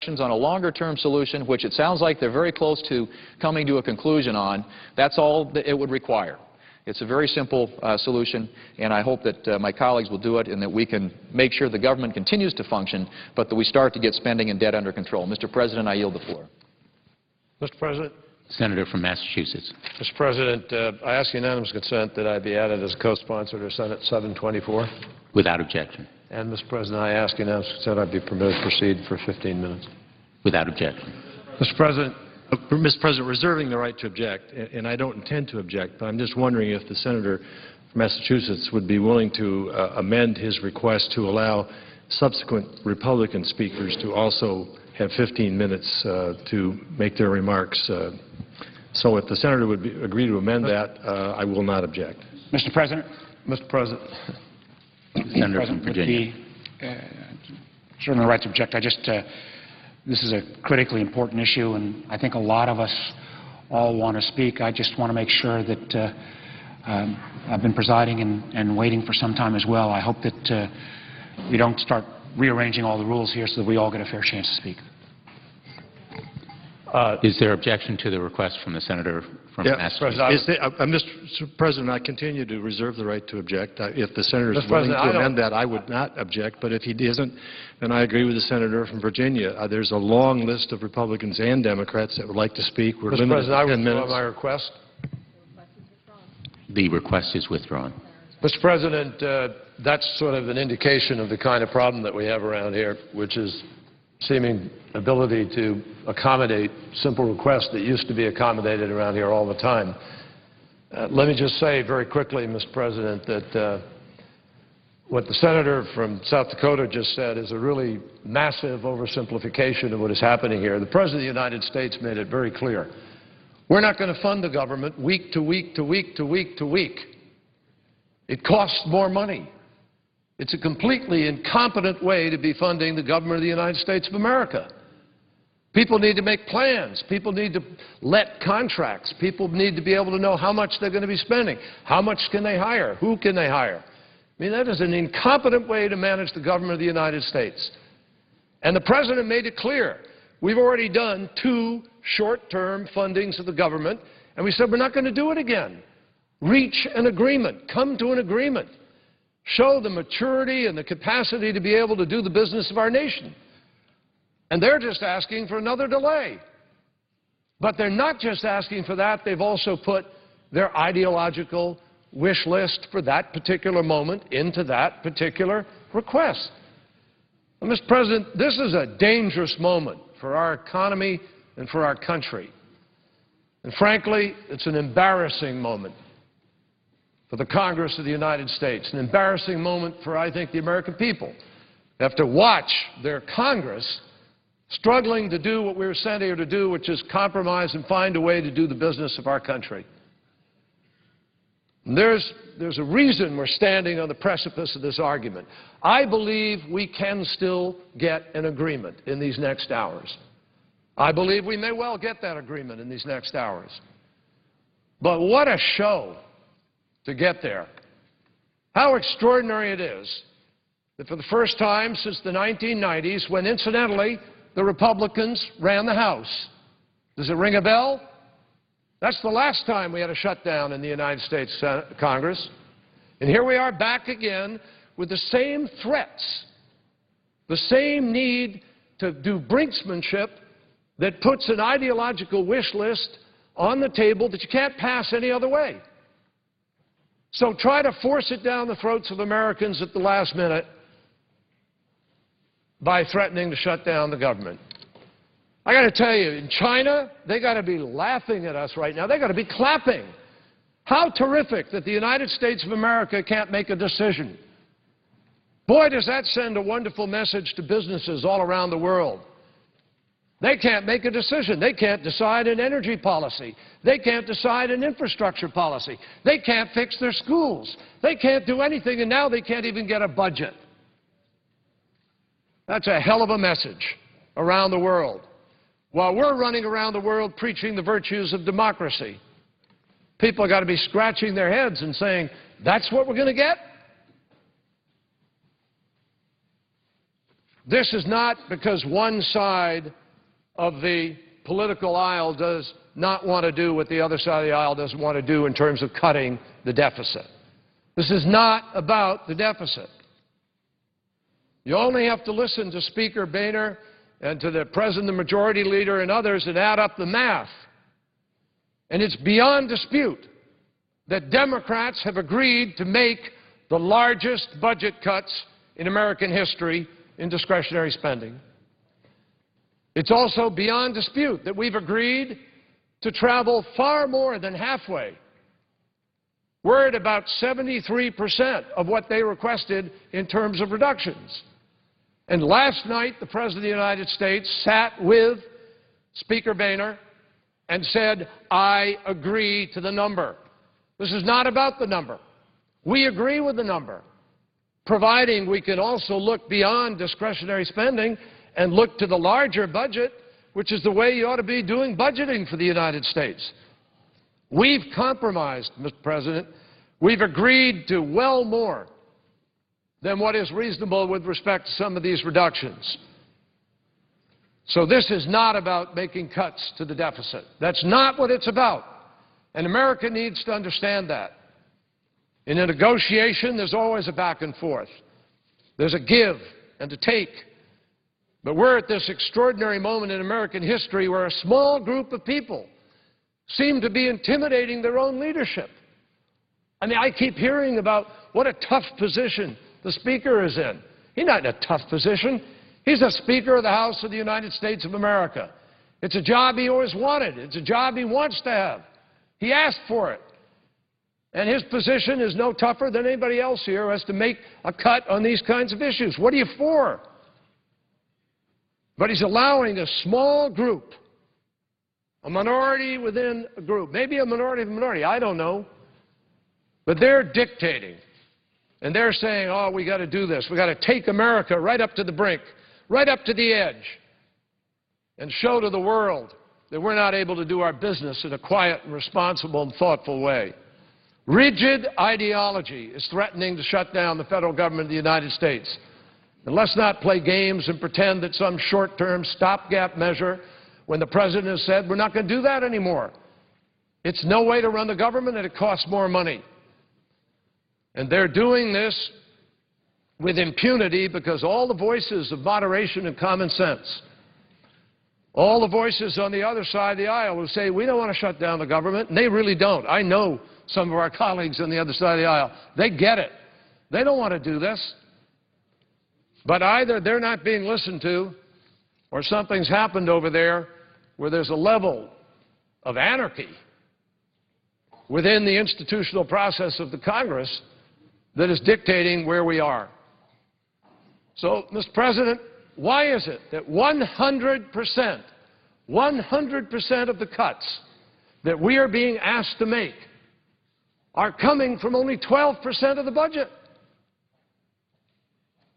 on a longer-term solution, which it sounds like they're very close to coming to a conclusion on. That's all that it would require. It's a very simple solution, and I hope that my colleagues will do it and that we can make sure the government continues to function, but that we start to get spending and debt under control. Mr. President, I yield the floor. Mr. President. Senator from Massachusetts. Mr. President, I ask unanimous consent that I be added as co-sponsor to Senate 724. Without objection. And, Mr. President, I ask unanimous consent I be permitted to proceed for 15 minutes. Without objection. Mr. President, reserving the right to object, and I don't intend to object, but I'm just wondering if the Senator from Massachusetts would be willing to amend his request to allow subsequent Republican speakers to also have 15 minutes to make their remarks. So if the Senator would agree to amend that, I will not object. Mr. President. Mr. President. Senator from Virginia. Certainly the right to object. This is a critically important issue, and I think a lot of us all want to speak. I just want to make sure that I've been presiding and waiting for some time as well. I hope that we don't start rearranging all the rules here so that we all get a fair chance to speak. Is there objection to the request from the Senator from Massachusetts? Mr. President, I continue to reserve the right to object. If the Senator is willing to amend that, I would not object. But if he isn't, then I agree with the Senator from Virginia. There's a long list of Republicans and Democrats that would like to speak. We're limited to 10 minutes. My request. The request is withdrawn. Mr. President, that's sort of an indication of the kind of problem that we have around here, which is seeming ability to accommodate simple requests that used to be accommodated around here all the time. Let me just say very quickly, Mr. President, that what the Senator from South Dakota just said is a really massive oversimplification of what is happening here. The President of the United States made it very clear. We're not going to fund the government week to week to week to week to week. It costs more money. It's a completely incompetent way to be funding the government of the United States of America. People need to make plans. People need to let contracts. People need to be able to know how much they're going to be spending. How much can they hire? Who can they hire? I mean, that is an incompetent way to manage the government of the United States. And the President made it clear. We've already done 2 short-term fundings of the government, and we said we're not going to do it again. Reach an agreement. Come to an agreement. Show the maturity and the capacity to be able to do the business of our nation. And they're just asking for another delay. But they're not just asking for that. They've also put their ideological wish list for that particular moment into that particular request. Well, Mr. President, this is a dangerous moment for our economy and for our country. And frankly, it's an embarrassing moment for the Congress of the United States, an embarrassing moment for, I think, the American people. They have to watch their Congress struggling to do what we were sent here to do, which is compromise and find a way to do the business of our country. And there's a reason we're standing on the precipice of this argument. I believe we can still get an agreement in these next hours. I believe we may well get that agreement in these next hours. But what a show to get there. How extraordinary it is that for the first time since the 1990s, when incidentally the Republicans ran the House. Does it ring a bell? That's the last time we had a shutdown in the United States Congress. And here we are back again with the same threats, the same need to do brinksmanship that puts an ideological wish list on the table that you can't pass any other way. So try to force it down the throats of Americans at the last minute by threatening to shut down the government. I got to tell you, in China, they got to be laughing at us right now. They got to be clapping. How terrific that the United States of America can't make a decision. Boy, does that send a wonderful message to businesses all around the world. They can't make a decision. They can't decide an energy policy. They can't decide an infrastructure policy. They can't fix their schools. They can't do anything, and now they can't even get a budget. That's a hell of a message around the world. While we're running around the world preaching the virtues of democracy, people have got to be scratching their heads and saying, that's what we're going to get? This is not because one side of the political aisle does not want to do what the other side of the aisle doesn't want to do in terms of cutting the deficit. This is not about the deficit. You only have to listen to Speaker Boehner and to the President, the Majority Leader, and others and add up the math. And it's beyond dispute that Democrats have agreed to make the largest budget cuts in American history in discretionary spending. It's also beyond dispute that we've agreed to travel far more than halfway. We're at about 73% of what they requested in terms of reductions. And last night, the President of the United States sat with Speaker Boehner and said, I agree to the number. This is not about the number. We agree with the number, providing we can also look beyond discretionary spending and look to the larger budget, which is the way you ought to be doing budgeting for the United States. We've compromised, Mr. President. We've agreed to well more than what is reasonable with respect to some of these reductions. So this is not about making cuts to the deficit. That's not what it's about. And America needs to understand that. In a negotiation, there's always a back and forth. There's a give and a take. But we're at this extraordinary moment in American history where a small group of people seem to be intimidating their own leadership. I mean, I keep hearing about what a tough position the Speaker is in. He's not in a tough position. He's the Speaker of the House of the United States of America. It's a job he always wanted. It's a job he wants to have. He asked for it. And his position is no tougher than anybody else here who has to make a cut on these kinds of issues. What are you for? But he's allowing a small group, a minority within a group, maybe a minority of a minority, I don't know, but they're dictating. And they're saying, oh, we got to do this. We got to take America right up to the brink, right up to the edge, and show to the world that we're not able to do our business in a quiet and responsible and thoughtful way. Rigid ideology is threatening to shut down the federal government of the United States. And let's not play games and pretend that some short-term stopgap measure when the President has said we're not going to do that anymore. It's no way to run the government and it costs more money. And they're doing this with impunity because all the voices of moderation and common sense, all the voices on the other side of the aisle who say we don't want to shut down the government, and they really don't. I know some of our colleagues on the other side of the aisle. They get it. They don't want to do this. But either they're not being listened to or something's happened over there where there's a level of anarchy within the institutional process of the Congress that is dictating where we are. So, Mr. President, why is it that 100% of the cuts that we are being asked to make are coming from only 12% of the budget?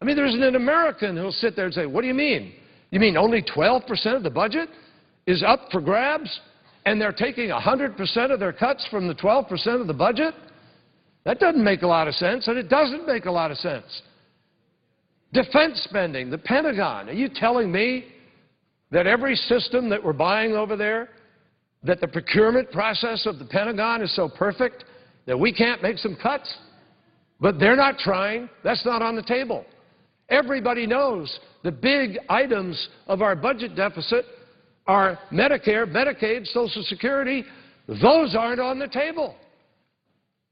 I mean, there isn't an American who'll sit there and say, what do you mean? You mean only 12% of the budget is up for grabs and they're taking 100% of their cuts from the 12% of the budget? That doesn't make a lot of sense, and it doesn't make a lot of sense. Defense spending, the Pentagon. Are you telling me that every system that we're buying over there, that the procurement process of the Pentagon is so perfect that we can't make some cuts? But they're not trying. That's not on the table. Everybody knows the big items of our budget deficit are Medicare, Medicaid, Social Security. Those aren't on the table.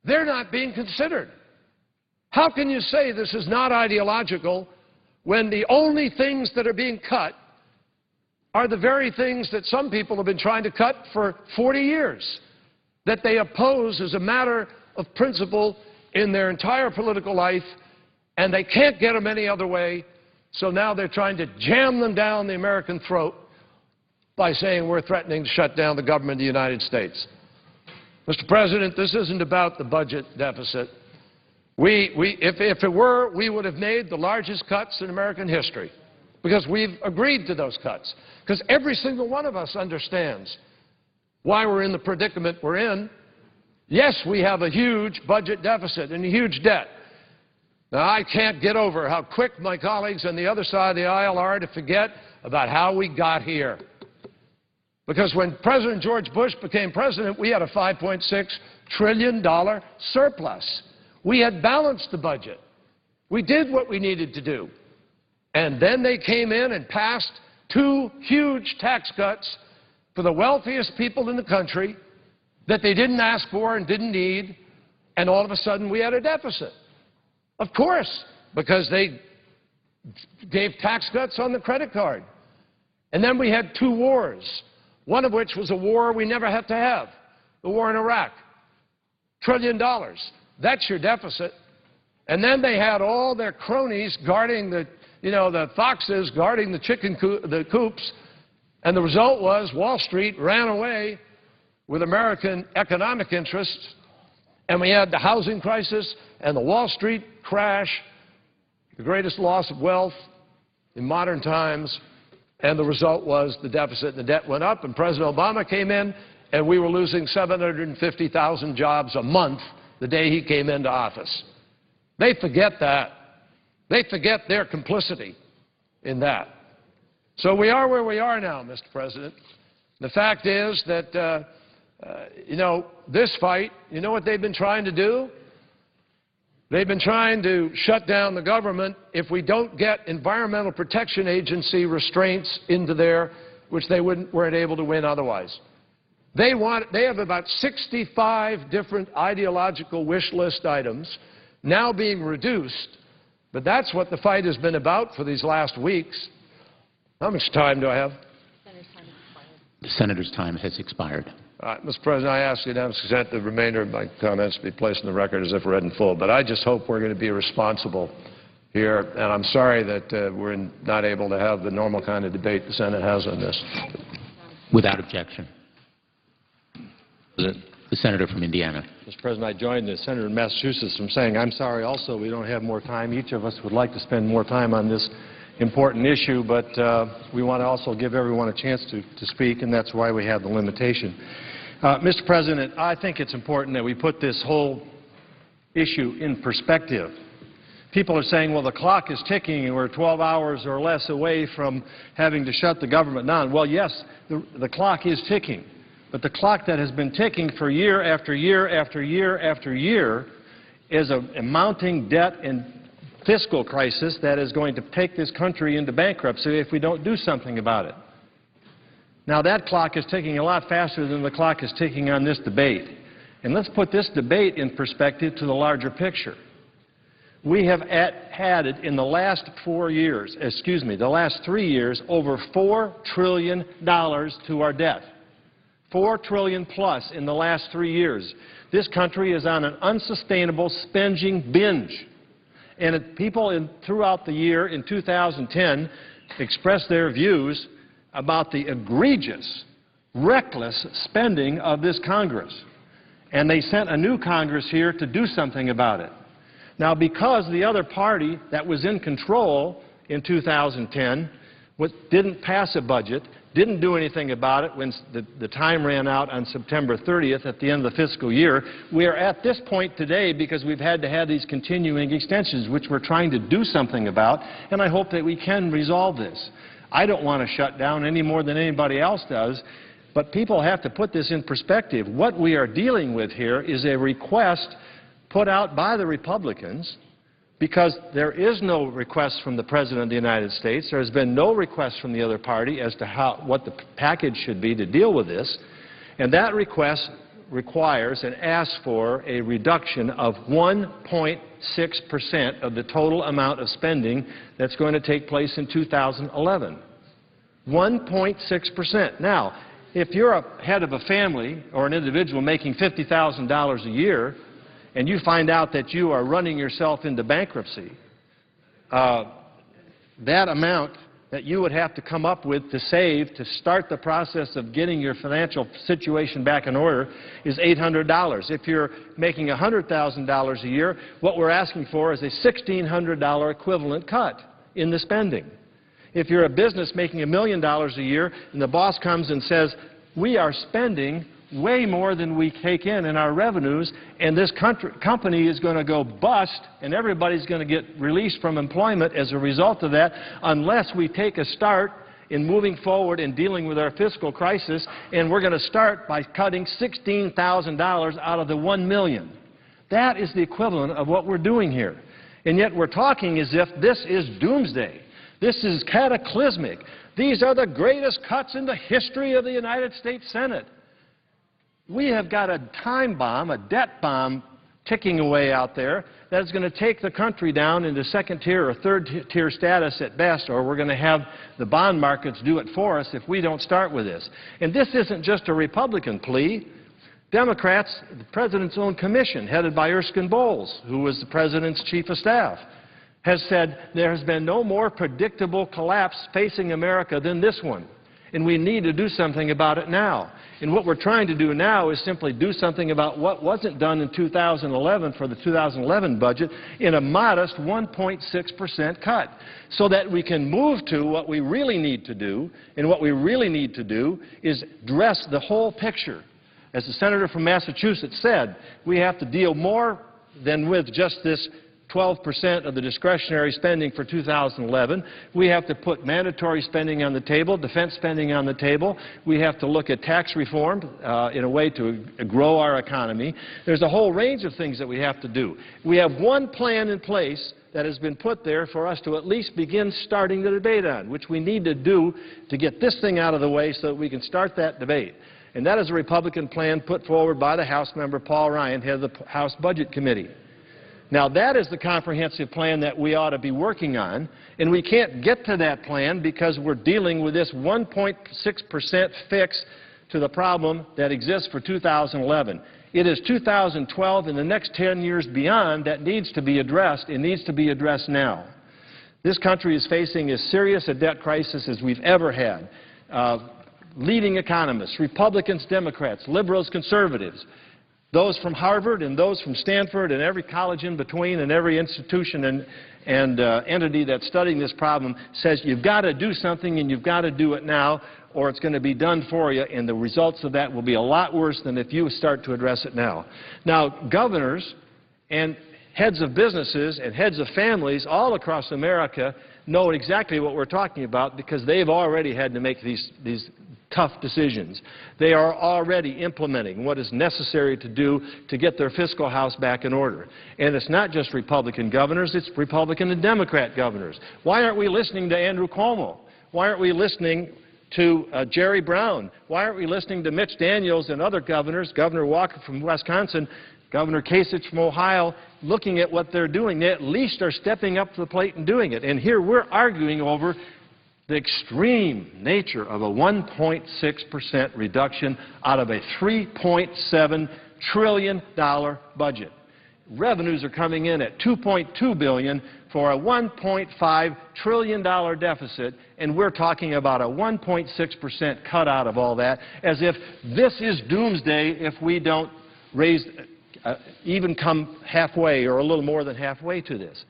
They're not being considered. How can you say this is not ideological when the only things that are being cut are the very things that some people have been trying to cut for 40 years, that they oppose as a matter of principle in their entire political life, and they can't get them any other way, so now they're trying to jam them down the American throat by saying we're threatening to shut down the government of the United States. Mr. President, this isn't about the budget deficit. If it were, we would have made the largest cuts in American history because we've agreed to those cuts. Because every single one of us understands why we're in the predicament we're in. Yes, we have a huge budget deficit and a huge debt. Now, I can't get over how quick my colleagues on the other side of the aisle are to forget about how we got here. Because when President George Bush became president, we had a $5.6 trillion surplus. We had balanced the budget. We did what we needed to do. And then they came in and passed 2 huge tax cuts for the wealthiest people in the country that they didn't ask for and didn't need, and all of a sudden we had a deficit. Of course, because they gave tax cuts on the credit card. And then we had 2 wars, one of which was a war we never had to have, the war in Iraq. $1 trillion. That's your deficit. And then they had all their cronies guarding the foxes guarding the coops, and the result was Wall Street ran away with American economic interests, and we had the housing crisis and the Wall Street crash, the greatest loss of wealth in modern times, and the result was the deficit and the debt went up, and President Obama came in, and we were losing 750,000 jobs a month the day he came into office. They forget that. They forget their complicity in that. So we are where we are now, Mr. President. The fact is that, this fight, you know what they've been trying to do? They've been trying to shut down the government if we don't get Environmental Protection Agency restraints into there, which they weren't able to win otherwise. They have about 65 different ideological wish list items now being reduced. But that's what the fight has been about for these last weeks. How much time do I have? The Senator's time has expired. Mr. President, I ask unanimous consent the remainder of my comments to be placed in the record as if read in full. But I just hope we're going to be responsible here. And I'm sorry that we're not able to have the normal kind of debate the Senate has on this. Without objection. The Senator from Indiana. Mr. President, I join the Senator in Massachusetts from saying I'm sorry also we don't have more time. Each of us would like to spend more time on this important issue, but we want to also give everyone a chance to speak, and that's why we have the limitation. Mr. President, I think it's important that we put this whole issue in perspective. People are saying, well, the clock is ticking and we're 12 hours or less away from having to shut the government down. Well, yes, the clock is ticking. But the clock that has been ticking for year after year after year after year is a mounting debt and fiscal crisis that is going to take this country into bankruptcy if we don't do something about it. Now, that clock is ticking a lot faster than the clock is ticking on this debate. And let's put this debate in perspective to the larger picture. We have added in the last the last 3 years, over $4 trillion to our debt. $4 trillion plus in the last 3 years. This country is on an unsustainable spending binge. And people throughout the year in 2010 expressed their views about the egregious, reckless spending of this Congress. And they sent a new Congress here to do something about it. Now, because the other party that was in control in 2010 didn't pass a budget, didn't do anything about it when the time ran out on September 30th at the end of the fiscal year, we are at this point today because we've had to have these continuing extensions, which we're trying to do something about, and I hope that we can resolve this. I don't want to shut down any more than anybody else does, but people have to put this in perspective. What we are dealing with here is a request put out by the Republicans because there is no request from the President of the United States. There has been no request from the other party as to what the package should be to deal with this. And that request requires and asks for a reduction of 1.6% of the total amount of spending that's going to take place in 2011. 1.6%. Now, if you're a head of a family or an individual making $50,000 a year, and you find out that you are running yourself into bankruptcy, that amount that you would have to come up with to save to start the process of getting your financial situation back in order is $800. If you're making $100,000 a year, what we're asking for is a $1,600 equivalent cut in the spending. If you're a business making $1 million a year and the boss comes and says, we are spending way more than we take in our revenues, and this company is going to go bust, and everybody's going to get released from employment as a result of that, unless we take a start in moving forward and dealing with our fiscal crisis, and we're going to start by cutting $16,000 out of the $1 million. That is the equivalent of what we're doing here. And yet we're talking as if this is doomsday. This is cataclysmic. These are the greatest cuts in the history of the United States Senate. We have got a time bomb, a debt bomb ticking away out there that is going to take the country down into second-tier or third-tier status at best, or we're going to have the bond markets do it for us if we don't start with this. And this isn't just a Republican plea. Democrats, the President's own commission, headed by Erskine Bowles, who was the President's chief of staff, has said there has been no more predictable collapse facing America than this one, and we need to do something about it now. And what we're trying to do now is simply do something about what wasn't done in 2011 for the 2011 budget in a modest 1.6% cut, so that we can move to what we really need to do, and what we really need to do is dress the whole picture. As the senator from Massachusetts said, we have to deal more than with just this 12% of the discretionary spending for 2011. We have to put mandatory spending on the table, defense spending on the table. We have to look at tax reform in a way to grow our economy. There's a whole range of things that we have to do. We have one plan in place that has been put there for us to at least begin starting the debate on, which we need to do to get this thing out of the way so that we can start that debate. And that is a Republican plan put forward by the House member Paul Ryan, head of the House Budget Committee. Now, that is the comprehensive plan that we ought to be working on, and we can't get to that plan because we're dealing with this 1.6% fix to the problem that exists for 2011. It is 2012 and the next 10 years beyond that needs to be addressed. It needs to be addressed now. This country is facing as serious a debt crisis as we've ever had. Leading economists, Republicans, Democrats, liberals, conservatives, those from Harvard and those from Stanford and every college in between and every institution and entity that's studying this problem says you've got to do something and you've got to do it now or it's going to be done for you, and the results of that will be a lot worse than if you start to address it now. Now, governors and heads of businesses and heads of families all across America know exactly what we're talking about because they've already had to make these tough decisions. They are already implementing what is necessary to do to get their fiscal house back in order. And it's not just Republican governors, it's Republican and Democrat governors. Why aren't we listening to Andrew Cuomo? Why aren't we listening to Jerry Brown? Why aren't we listening to Mitch Daniels and other governors, Governor Walker from Wisconsin, Governor Kasich from Ohio, looking at what they're doing? They at least are stepping up to the plate and doing it. And here we're arguing over the extreme nature of a 1.6% reduction out of a $3.7 trillion budget. Revenues are coming in at $2.2 billion for a $1.5 trillion deficit, and we're talking about a 1.6% cut out of all that, as if this is doomsday if we don't raise, even come halfway or a little more than halfway to this.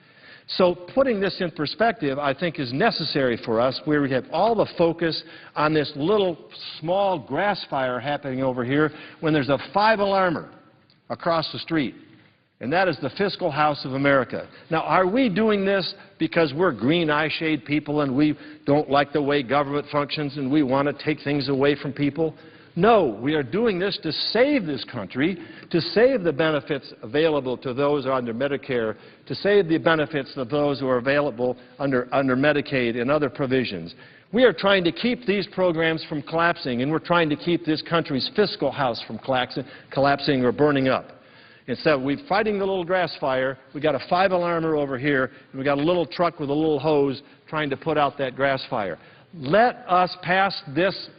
So putting this in perspective, I think, is necessary for us, where we have all the focus on this little small grass fire happening over here when there's a five-alarmer across the street, and that is the fiscal house of America. Now, are we doing this because we're green eye-shade people and we don't like the way government functions and we want to take things away from people? No, we are doing this to save this country, to save the benefits available to those under Medicare, to save the benefits of those who are available under Medicaid and other provisions. We are trying to keep these programs from collapsing, and we're trying to keep this country's fiscal house from collapsing or burning up. Instead, we're fighting the little grass fire. We've got a five-alarmer over here, and we've got a little truck with a little hose trying to put out that grass fire. Let us pass this,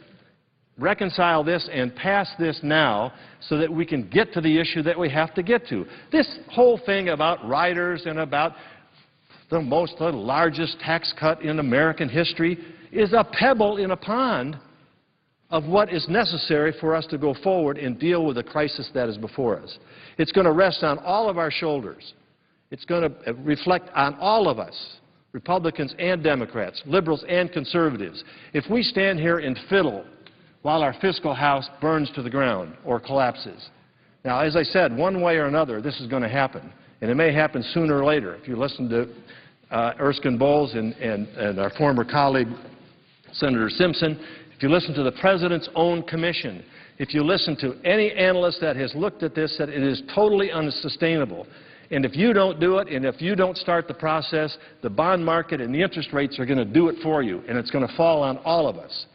reconcile this and pass this now so that we can get to the issue that we have to get to. This whole thing about riders and about the largest tax cut in American history is a pebble in a pond of what is necessary for us to go forward and deal with the crisis that is before us. It's going to rest on all of our shoulders. It's going to reflect on all of us, Republicans and Democrats, liberals and conservatives. If we stand here and fiddle while our fiscal house burns to the ground or collapses. Now, as I said, one way or another, this is going to happen, and it may happen sooner or later. If you listen to Erskine Bowles and our former colleague, Senator Simpson, if you listen to the President's own commission, if you listen to any analyst that has looked at this, that it is totally unsustainable. And if you don't do it, and if you don't start the process, the bond market and the interest rates are going to do it for you, and it's going to fall on all of us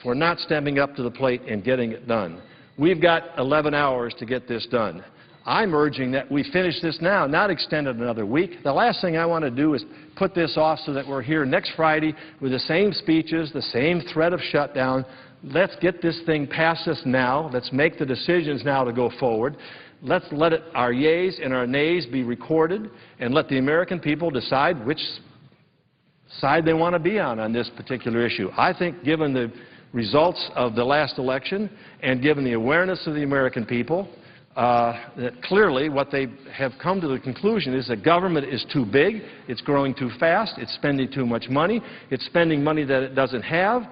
for not stepping up to the plate and getting it done. We've got 11 hours to get this done. I'm urging that we finish this now, not extend it another week. The last thing I want to do is put this off so that we're here next Friday with the same speeches, the same threat of shutdown. Let's get this thing past us now. Let's make the decisions now to go forward. Let's let our yeas and our nays be recorded and let the American people decide which side they want to be on this particular issue. I think given the results of the last election and given the awareness of the American people, that clearly what they have come to the conclusion is that government is too big, it's growing too fast, it's spending too much money, it's spending money that it doesn't have,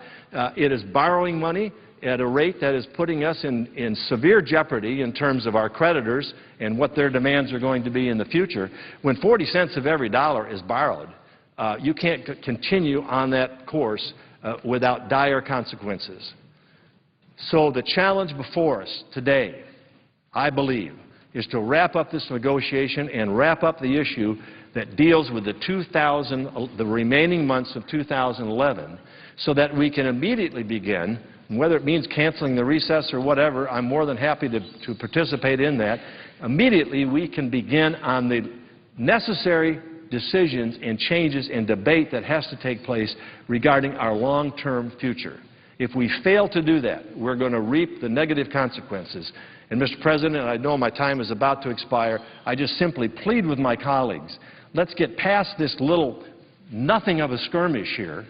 it is borrowing money at a rate that is putting us in severe jeopardy in terms of our creditors and what their demands are going to be in the future. When 40 cents of every dollar is borrowed, you can't continue on that course without dire consequences. So the challenge before us today, I believe, is to wrap up this negotiation and wrap up the issue that deals with the remaining months of 2011 so that we can immediately begin, whether it means canceling the recess or whatever, I'm more than happy to participate in that. Immediately we can begin on the necessary decisions and changes and debate that has to take place regarding our long-term future. If we fail to do that, we're going to reap the negative consequences. And, Mr. President, I know my time is about to expire. I just simply plead with my colleagues, let's get past this little nothing of a skirmish here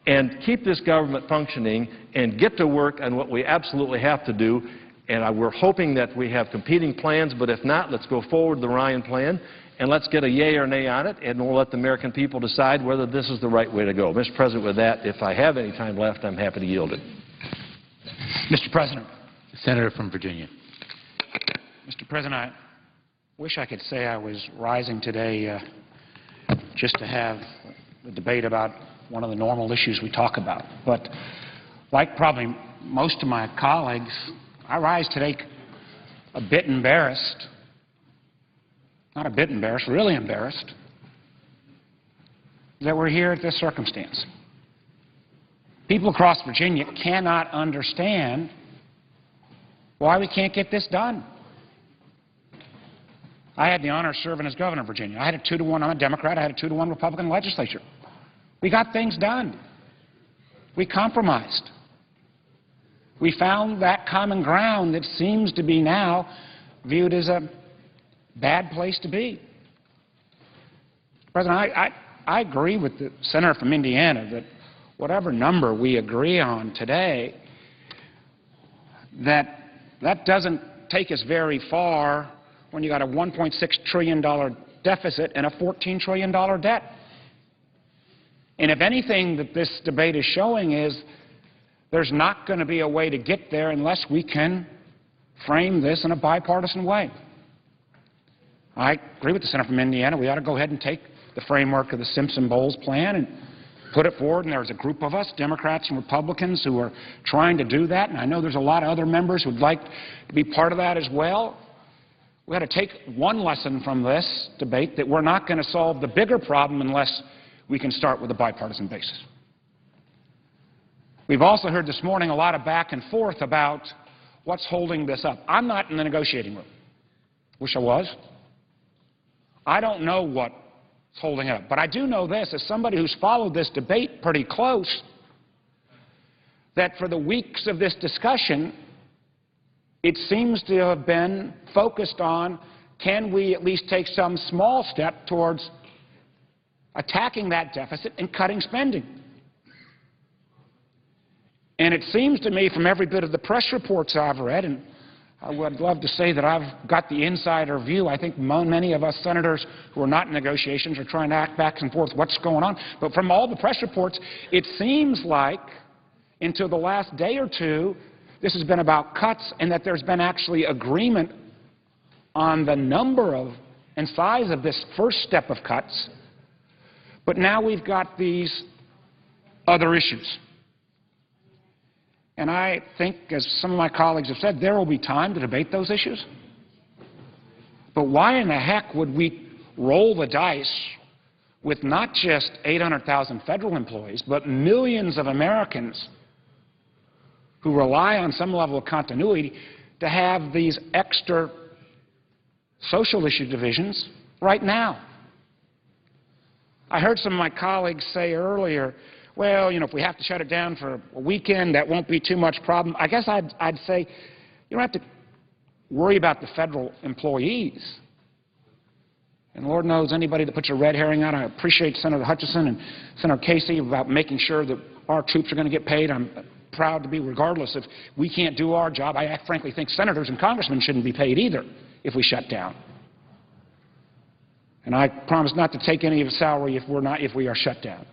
and keep this government functioning and get to work on what we absolutely have to do. And we're hoping that we have competing plans, but if not, let's go forward with the Ryan plan, and let's get a yay or nay on it, and we'll let the American people decide whether this is the right way to go. Mr. President, with that, if I have any time left, I'm happy to yield it. Mr. President. Senator from Virginia. Mr. President, I wish I could say I was rising today just to have a debate about one of the normal issues we talk about. But like probably most of my colleagues, I rise today a bit embarrassed. Not a bit embarrassed, really embarrassed that we're here at this circumstance. People across Virginia cannot understand why we can't get this done. I had the honor of serving as governor of Virginia. I had a 2-to-1, I'm a Democrat, I had a 2-to-1 Republican legislature. We got things done. We compromised. We found that common ground that seems to be now viewed as a bad place to be. President, I agree with the senator from Indiana that whatever number we agree on today, that doesn't take us very far when you got a $1.6 trillion deficit and a $14 trillion debt. And if anything that this debate is showing is there's not going to be a way to get there unless we can frame this in a bipartisan way. I agree with the senator from Indiana. We ought to go ahead and take the framework of the Simpson-Bowles plan and put it forward, and there's a group of us, Democrats and Republicans, who are trying to do that, and I know there's a lot of other members who would like to be part of that as well. We ought to take one lesson from this debate, that we're not going to solve the bigger problem unless we can start with a bipartisan basis. We've also heard this morning a lot of back and forth about what's holding this up. I'm not in the negotiating room. Wish I was. I don't know what's holding it up. But I do know this, as somebody who's followed this debate pretty close, that for the weeks of this discussion, it seems to have been focused on, can we at least take some small step towards attacking that deficit and cutting spending? And it seems to me from every bit of the press reports I've read, and I would love to say that I've got the insider view. I think many of us senators who are not in negotiations are trying to act back and forth what's going on. But from all the press reports, it seems like until the last day or two, this has been about cuts and that there's been actually agreement on the number of and size of this first step of cuts. But now we've got these other issues. And I think, as some of my colleagues have said, there will be time to debate those issues. But why in the heck would we roll the dice with not just 800,000 federal employees, but millions of Americans who rely on some level of continuity to have these extra social issue divisions right now? I heard some of my colleagues say earlier, well, you know, if we have to shut it down for a weekend, that won't be too much problem. I guess I'd say you don't have to worry about the federal employees. And Lord knows anybody that puts a red herring out. I appreciate Senator Hutchison and Senator Casey about making sure that our troops are going to get paid. I'm proud to be, regardless if we can't do our job. I frankly think senators and congressmen shouldn't be paid either if we shut down. And I promise not to take any of the salary if we are shut down.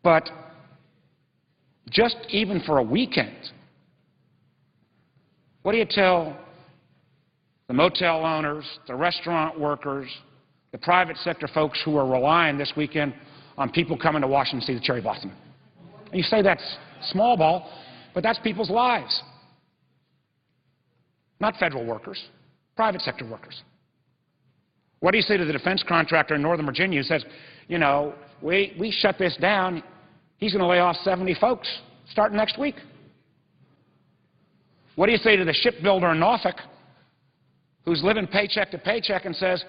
But just even for a weekend, what do you tell the motel owners, the restaurant workers, the private sector folks who are relying this weekend on people coming to Washington to see the cherry blossom? And you say that's small ball, but that's people's lives. Not federal workers, private sector workers. What do you say to the defense contractor in Northern Virginia who says, you know, we shut this down, he's going to lay off 70 folks starting next week? What do you say to the shipbuilder in Norfolk who's living paycheck to paycheck and says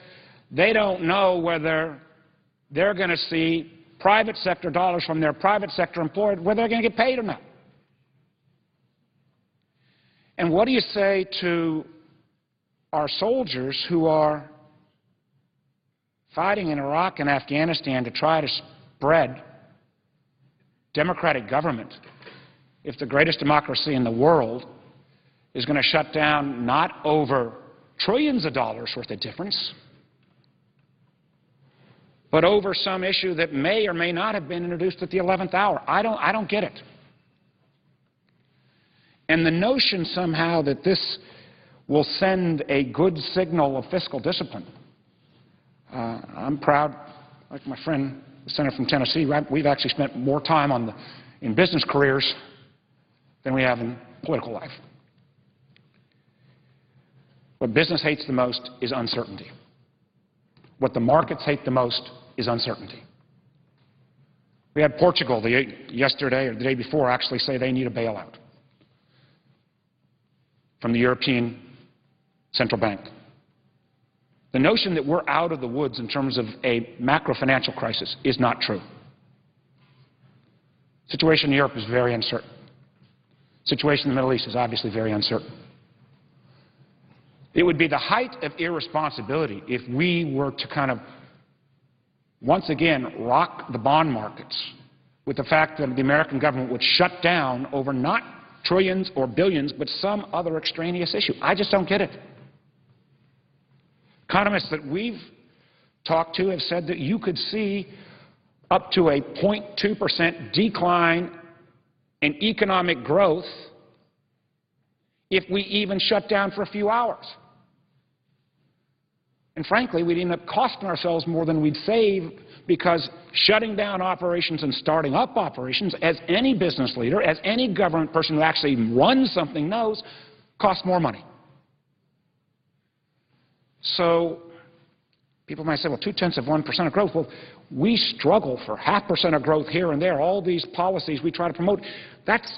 they don't know whether they're going to see private sector dollars from their private sector employer, whether they're going to get paid or not? And what do you say to our soldiers who are fighting in Iraq and Afghanistan to try to spread democratic government if the greatest democracy in the world is going to shut down not over trillions of dollars worth of difference, but over some issue that may or may not have been introduced at the 11th hour? I don't get it. And the notion somehow that this will send a good signal of fiscal discipline, I'm proud, like my friend, the senator from Tennessee, we've actually spent more time in business careers than we have in political life. What business hates the most is uncertainty. What the markets hate the most is uncertainty. We had Portugal yesterday or the day before actually say they need a bailout from the European Central Bank. The notion that we're out of the woods in terms of a macro-financial crisis is not true. The situation in Europe is very uncertain. The situation in the Middle East is obviously very uncertain. It would be the height of irresponsibility if we were to kind of once again rock the bond markets with the fact that the American government would shut down over not trillions or billions, but some other extraneous issue. I just don't get it. Economists that we've talked to have said that you could see up to a 0.2% decline in economic growth if we even shut down for a few hours. And frankly, we'd end up costing ourselves more than we'd save, because shutting down operations and starting up operations, as any business leader, as any government person who actually runs something knows, costs more money. So people might say, well, 0.2% of growth. Well, we struggle for 0.5% of growth here and there. All these policies we try to promote, that's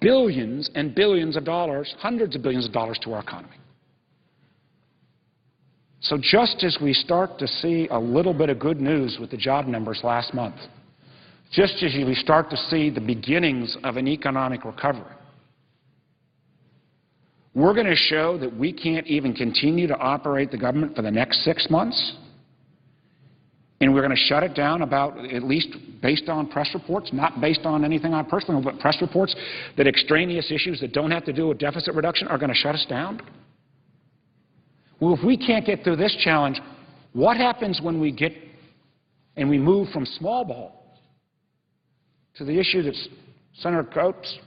billions and billions of dollars, hundreds of billions of dollars to our economy. So just as we start to see a little bit of good news with the job numbers last month, just as we start to see the beginnings of an economic recovery, we're going to show that we can't even continue to operate the government for the next 6 months, and we're going to shut it down about, at least based on press reports, not based on anything I personally know, but press reports, that extraneous issues that don't have to do with deficit reduction are going to shut us down? Well, if we can't get through this challenge, what happens when we get and we move from small ball to the issue that Senator Coates,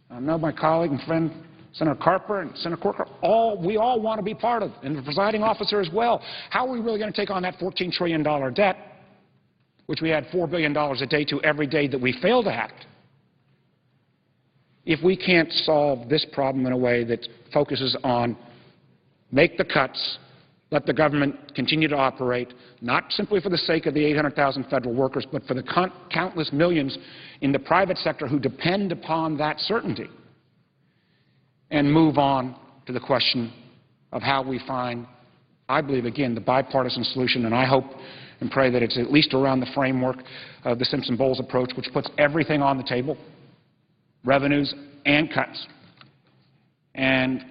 I know my colleague and friend Senator Carper and Senator Corker, we all want to be part of, and the presiding officer as well. How are we really going to take on that $14 trillion debt, which we add $4 billion a day to every day that we fail to act, if we can't solve this problem in a way that focuses on make the cuts, let the government continue to operate, not simply for the sake of the 800,000 federal workers, but for the countless millions in the private sector who depend upon that certainty, and move on to the question of how we find, I believe, again, the bipartisan solution, and I hope and pray that it's at least around the framework of the Simpson-Bowles approach, which puts everything on the table, revenues and cuts, and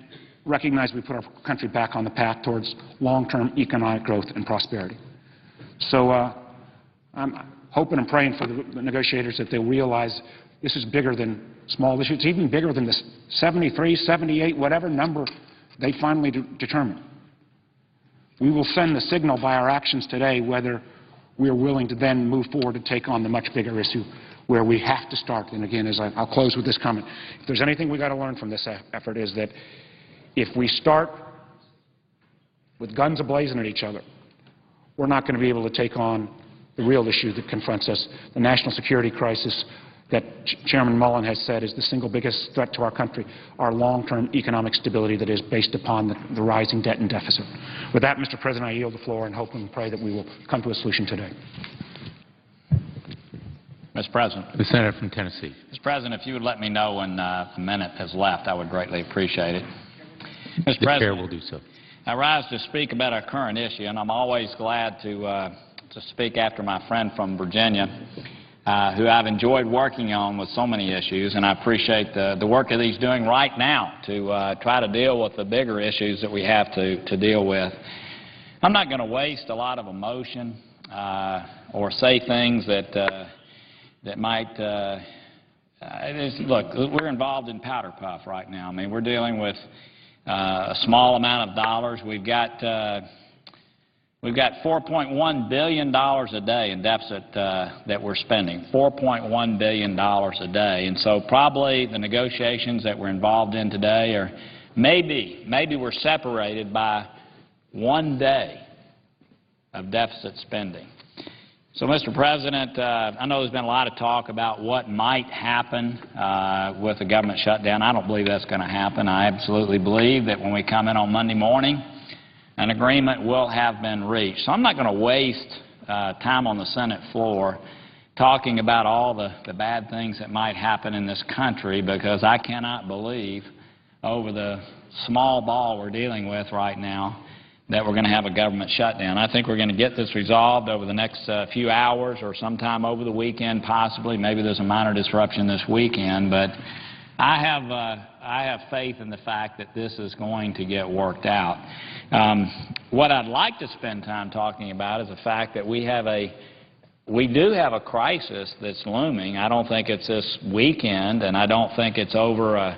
recognize we put our country back on the path towards long-term economic growth and prosperity. So I'm hoping and praying for the negotiators that they'll realize this is bigger than small issues. It's even bigger than the 73, 78, whatever number they finally determine. We will send the signal by our actions today whether we are willing to then move forward to take on the much bigger issue where we have to start. And again, I'll close with this comment. If there's anything we've got to learn from this effort is that if we start with guns ablazing at each other, we're not going to be able to take on the real issue that confronts us, the national security crisis that Chairman Mullen has said is the single biggest threat to our country, our long-term economic stability that is based upon the rising debt and deficit. With that, Mr. President, I yield the floor and hope and pray that we will come to a solution today. Mr. President. The Senator from Tennessee. Mr. President, if you would let me know when a minute has left, I would greatly appreciate it. Mr. The President, Chair will do so. I rise to speak about our current issue, and I'm always glad to speak after my friend from Virginia, who I've enjoyed working on with so many issues, and I appreciate the work that he's doing right now to try to deal with the bigger issues that we have to deal with. I'm not going to waste a lot of emotion or say things that might look, we're involved in powder puff right now. I mean, we're dealing with a small amount of dollars. We've got $4.1 billion a day in deficit that we're spending, $4.1 billion a day. And so probably the negotiations that we're involved in today are maybe we're separated by 1 day of deficit spending. So, Mr. President, I know there's been a lot of talk about what might happen with the government shutdown. I don't believe that's going to happen. I absolutely believe that when we come in on Monday morning, an agreement will have been reached. So I'm not going to waste time on the Senate floor talking about all the bad things that might happen in this country, because I cannot believe over the small ball we're dealing with right now that we're going to have a government shutdown. I think we're going to get this resolved over the next few hours or sometime over the weekend possibly. Maybe there's a minor disruption this weekend, but I have faith in the fact that this is going to get worked out. What I'd like to spend time talking about is the fact that we do have a crisis that's looming. I don't think it's this weekend, and I don't think it's over a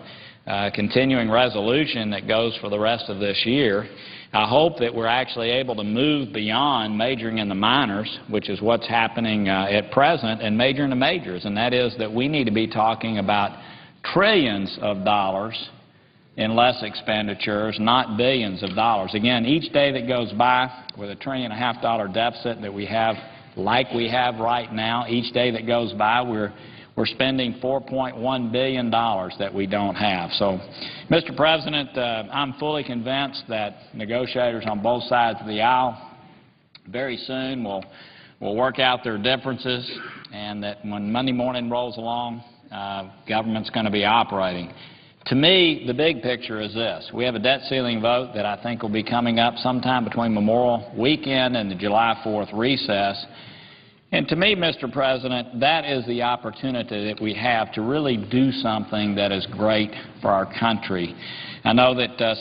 continuing resolution that goes for the rest of this year. I hope that we're actually able to move beyond majoring in the minors, which is what's happening at present, and major in the majors, and that is that we need to be talking about trillions of dollars in less expenditures, not billions of dollars. Again, each day that goes by with $1.5 trillion deficit that we have, like we have right now, each day that goes by we're spending $4.1 billion that we don't have. So, Mr. President, I'm fully convinced that negotiators on both sides of the aisle very soon will work out their differences, and that when Monday morning rolls along, government's going to be operating. To me, the big picture is this. We have a debt ceiling vote that I think will be coming up sometime between Memorial Weekend and the July 4th recess. And to me, Mr. President, that is the opportunity that we have to really do something that is great for our country. I know that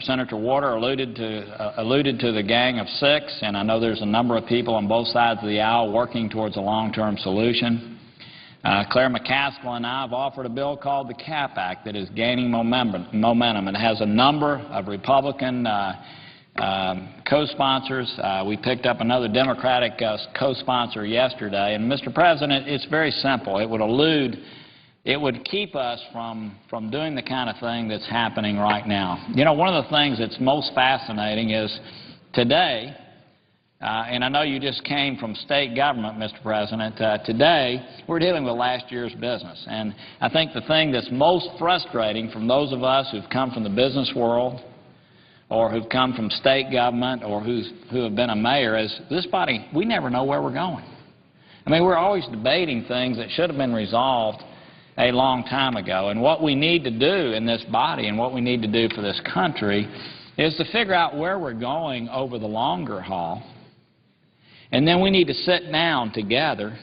Senator Warner alluded to the Gang of Six, and I know there's a number of people on both sides of the aisle working towards a long-term solution. Claire McCaskill and I have offered a bill called the CAP Act that is gaining momentum. It has a number of Republican co-sponsors. We picked up another Democratic co-sponsor yesterday. And, Mr. President, it's very simple. It would keep us from doing the kind of thing that's happening right now. You know, one of the things that's most fascinating is today, and I know you just came from state government, Mr. President, today we're dealing with last year's business. And I think the thing that's most frustrating from those of us who've come from the business world or who've come from state government or who have been a mayor is this body, we never know where we're going. I mean, we're always debating things that should have been resolved a long time ago. And what we need to do in this body and what we need to do for this country is to figure out where we're going over the longer haul. And then we need to sit down together,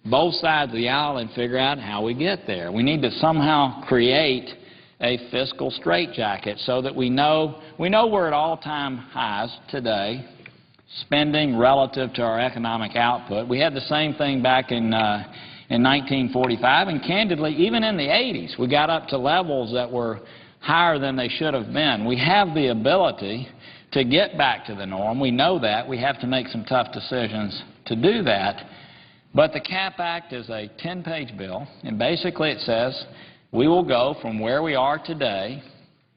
both sides of the aisle, and figure out how we get there. We need to somehow create a fiscal straitjacket so that we know we're at all-time highs today, spending relative to our economic output. We had the same thing back in 1945, and candidly, even in the 80s, we got up to levels that were higher than they should have been. We have the ability to get back to the norm. We know that. We have to make some tough decisions to do that. But the CAP Act is a 10-page bill, and basically it says we will go from where we are today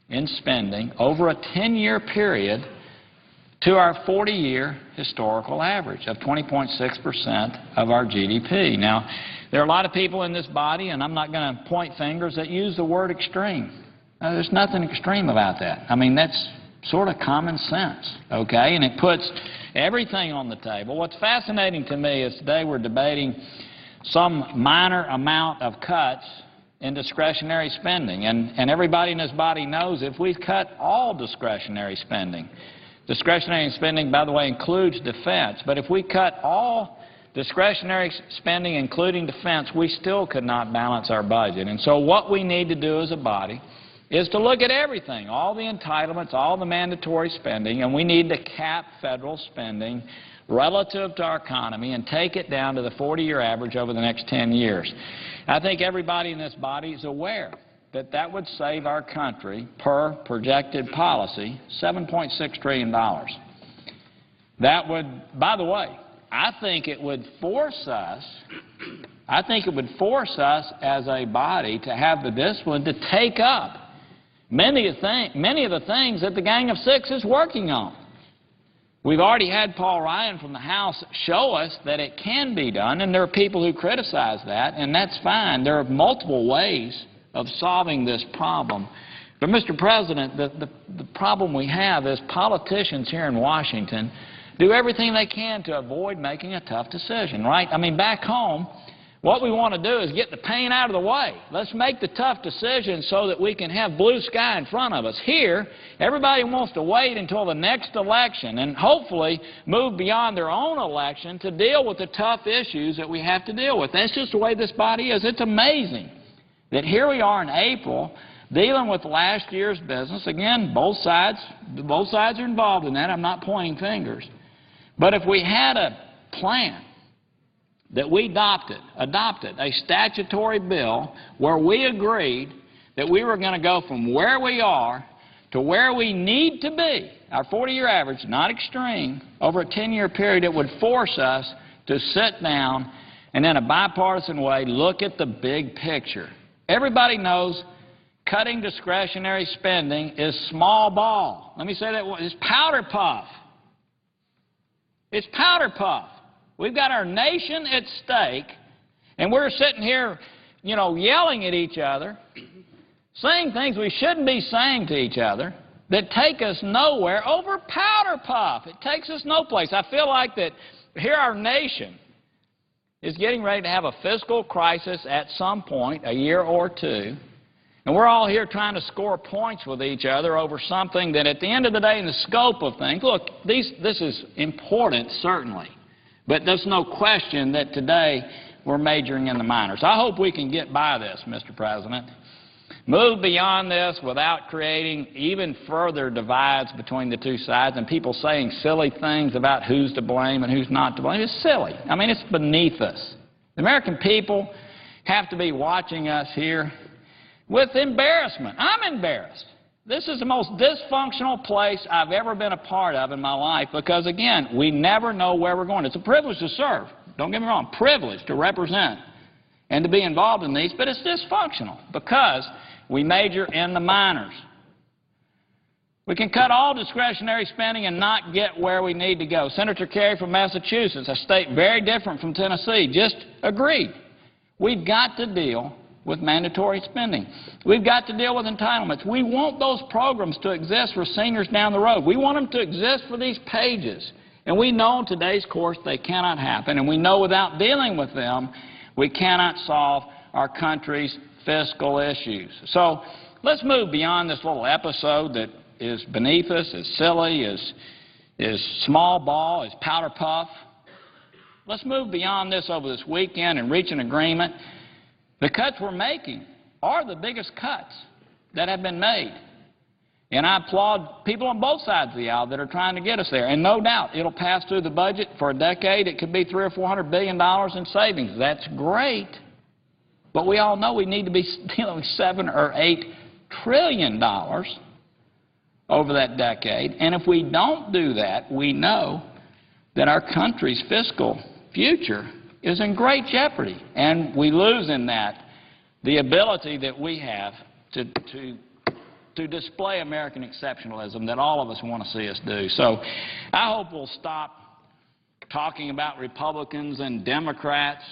in spending over a 10-year period to our 40-year historical average of 20.6% of our GDP. Now, there are a lot of people in this body, and I'm not going to point fingers, that use the word extreme. Now, there's nothing extreme about that. I mean, that's sort of common sense, okay? And it puts everything on the table. What's fascinating to me is today we're debating some minor amount of cuts in discretionary spending. And everybody in this body knows if we cut all discretionary spending, by the way, includes defense, but if we cut all discretionary spending, including defense, we still could not balance our budget. And so what we need to do as a body is to look at everything, all the entitlements, all the mandatory spending, and we need to cap federal spending relative to our economy and take it down to the 40-year average over the next 10 years. I think everybody in this body is aware that that would save our country, per projected policy, $7.6 trillion. That would, by the way, I think it would force us as a body to have the discipline to take up many of the things that the Gang of Six is working on. We've already had Paul Ryan from the House show us that it can be done, and there are people who criticize that, and that's fine. There are multiple ways of solving this problem. But, Mr. President, the problem we have is politicians here in Washington do everything they can to avoid making a tough decision, right? I mean, back home, what we want to do is get the pain out of the way. Let's make the tough decisions so that we can have blue sky in front of us. Here, everybody wants to wait until the next election and hopefully move beyond their own election to deal with the tough issues that we have to deal with. That's just the way this body is. It's amazing that here we are in April dealing with last year's business. Again, both sides are involved in that. I'm not pointing fingers. But if we had a plan that we adopted a statutory bill where we agreed that we were going to go from where we are to where we need to be, our 40-year average, not extreme, over a 10-year period, it would force us to sit down and in a bipartisan way look at the big picture. Everybody knows cutting discretionary spending is small ball. Let me say that. It's powder puff. It's powder puff. We've got our nation at stake, and we're sitting here, you know, yelling at each other, saying things we shouldn't be saying to each other that take us nowhere over powder puff. It takes us no place. I feel like that here our nation is getting ready to have a fiscal crisis at some point, a year or two, and we're all here trying to score points with each other over something that at the end of the day in the scope of things, look, this is important, certainly. But there's no question that today we're majoring in the minors. I hope we can get by this, Mr. President. Move beyond this without creating even further divides between the two sides and people saying silly things about who's to blame and who's not to blame. It's silly. I mean, it's beneath us. The American people have to be watching us here with embarrassment. I'm embarrassed This is the most dysfunctional place I've ever been a part of in my life because, again, we never know where we're going. It's a privilege to serve. Don't get me wrong, privilege to represent and to be involved in these, but it's dysfunctional because we major in the minors. We can cut all discretionary spending and not get where we need to go. Senator Kerry from Massachusetts, a state very different from Tennessee, just agreed. We've got to deal with mandatory spending. We've got to deal with entitlements. We want those programs to exist for seniors down the road. We want them to exist for these pages. And we know in today's course they cannot happen. And we know without dealing with them, we cannot solve our country's fiscal issues. So let's move beyond this little episode that is beneath us, is silly, is small ball, is powder puff. Let's move beyond this over this weekend and reach an agreement. The cuts we're making are the biggest cuts that have been made. And I applaud people on both sides of the aisle that are trying to get us there. And no doubt, it'll pass through the budget for a decade. It could be $300 or $400 billion in savings. That's great. But we all know we need to be dealing with $7 or $8 trillion over that decade. And if we don't do that, we know that our country's fiscal future is in great jeopardy. And we lose in that the ability that we have to display American exceptionalism that all of us want to see us do. So I hope we'll stop talking about Republicans and Democrats.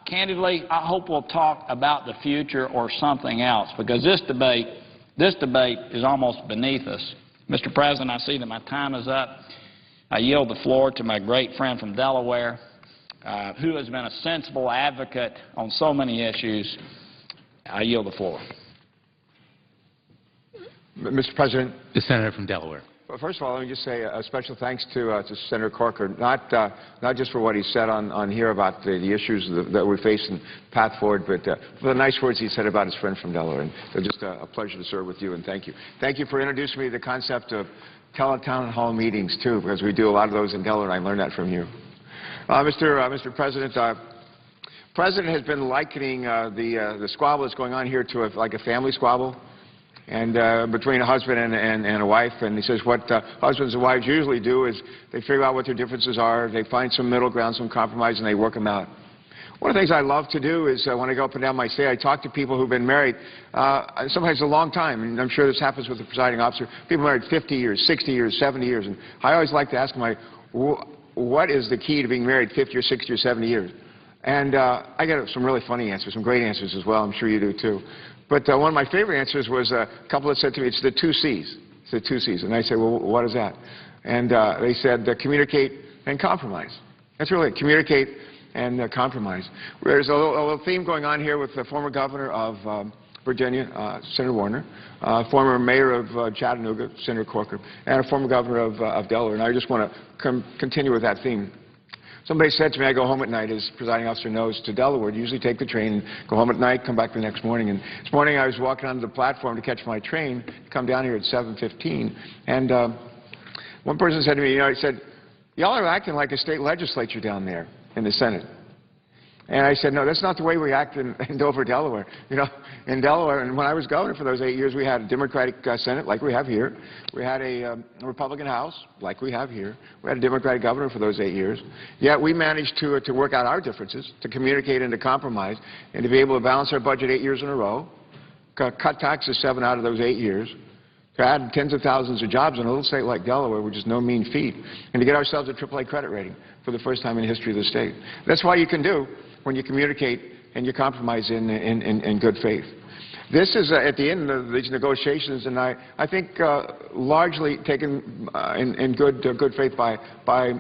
Candidly, I hope we'll talk about the future or something else, because this debate is almost beneath us. Mr. President, I see that my time is up. I yield the floor to my great friend from Delaware, who has been a sensible advocate on so many issues. I yield the floor. Mr. President. The senator from Delaware. Well, first of all, let me just say a special thanks to Senator Corker, not just for what he said on here about the issues that we face and path forward, but for the nice words he said about his friend from Delaware. And it's just a pleasure to serve with you, and thank you. Thank you for introducing me to the concept of teletown hall meetings, too, because we do a lot of those in Delaware, and I learned that from you. Mr. President, President has been likening the squabble that's going on here to like a family squabble, and between a husband and a wife. And he says what husbands and wives usually do is they figure out what their differences are, they find some middle ground, some compromise, and they work them out. One of the things I love to do is when I go up and down my state, I talk to people who've been married sometimes a long time, and I'm sure this happens with the presiding officer. People married 50 years, 60 years, 70 years, and I always like to ask them, what is the key to being married 50 or 60 or 70 years? And I get some really funny answers, some great answers as well. I'm sure you do too. But one of my favorite answers was a couple that said to me, it's the 2 C's. It's the 2 C's. And I said, well, what is that? And they said, communicate and compromise. That's really it, communicate and compromise. There's a little theme going on here with the former governor of Virginia, Senator Warner, former mayor of Chattanooga, Senator Corker, and a former governor of Delaware. And I just want to continue with that theme. Somebody said to me, I go home at night, as presiding officer knows, to Delaware. I usually take the train and go home at night, come back the next morning. And this morning I was walking onto the platform to catch my train, come down here at 7:15. And one person said to me, he said, y'all are acting like a state legislature down there in the Senate. And I said, no, that's not the way we act in Dover, Delaware. In Delaware, and when I was governor for those 8 years, we had a Democratic Senate like we have here. We had a Republican House like we have here. We had a Democratic governor for those 8 years. Yet we managed to work out our differences, to communicate and to compromise, and to be able to balance our budget 8 years in a row, cut taxes 7 out of those 8 years, to add tens of thousands of jobs in a little state like Delaware, which is no mean feat, and to get ourselves a AAA credit rating for the first time in the history of the state. That's why you can do when you communicate and you compromise in good faith. This is at the end of these negotiations, and I think largely taken in good faith by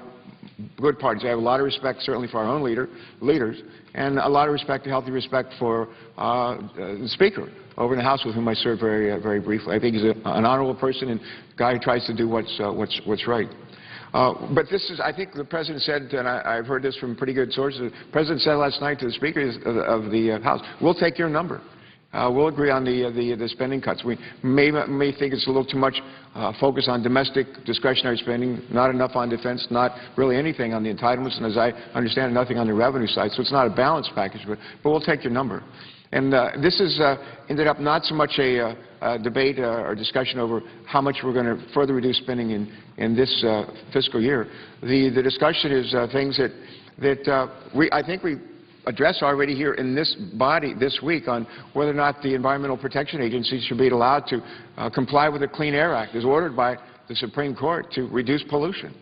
good parties. I have a lot of respect, certainly, for our own leaders, and a lot of respect, a healthy respect for the Speaker over in the House, with whom I served very briefly. I think he's an honorable person and a guy who tries to do what's right. But this is, I think the President said, and I've heard this from pretty good sources, the President said last night to the Speaker of the House, we'll take your number. We'll agree on the spending cuts. We may think it's a little too much focus on domestic discretionary spending, not enough on defense, not really anything on the entitlements, and as I understand, nothing on the revenue side. So it's not a balanced package, but we'll take your number. And this has ended up not so much a debate or discussion over how much we're going to further reduce spending in this fiscal year. The discussion is things that I think we addressed already here in this body this week on whether or not the Environmental Protection Agency should be allowed to comply with the Clean Air Act as ordered by the Supreme Court to reduce pollution.